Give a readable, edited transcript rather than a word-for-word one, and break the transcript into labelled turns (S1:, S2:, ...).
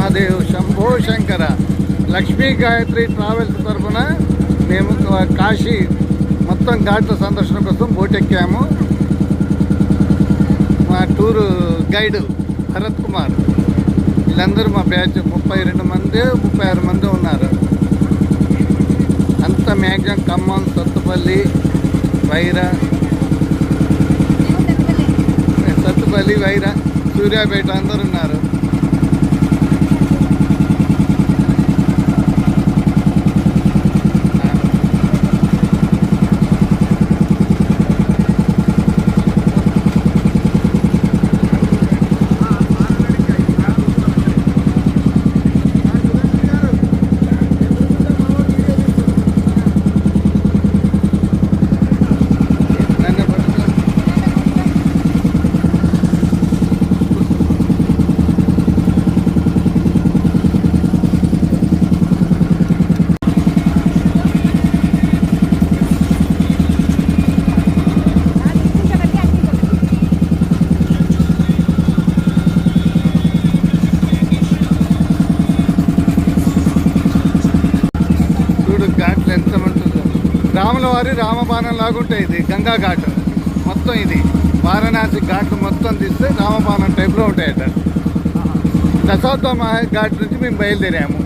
S1: Mahadev Shambho Shankara. Lakshmi Gayatri travels తరఫున మేము కాశీ మొత్తం ఘాట్ల సందర్శన కోసం బోట్ ఎక్కాము. మా టూరు గైడ్ భరత్ కుమార్, వీళ్ళందరూ మా బ్యాచ్ 32 మంది 36 మంది ఉన్నారు. అంతా మ్యాక్సిమం ఖమ్మం, సత్తుపల్లి, వైరా, సూర్యాపేట అందరు ఉన్నారు. ఘాట్లు ఎంత ఉంటుందో, రాముల వారి రామబాణం లాగుంటాయి. ఇది గంగా ఘాట్ మొత్తం, ఇది వారణాసి ఘాట్లు మొత్తం తీస్తే రామబాణం టైప్లో ఉంటాయట. దశాబ్దం ఘాట్ నుంచి మేము బయలుదేరాము.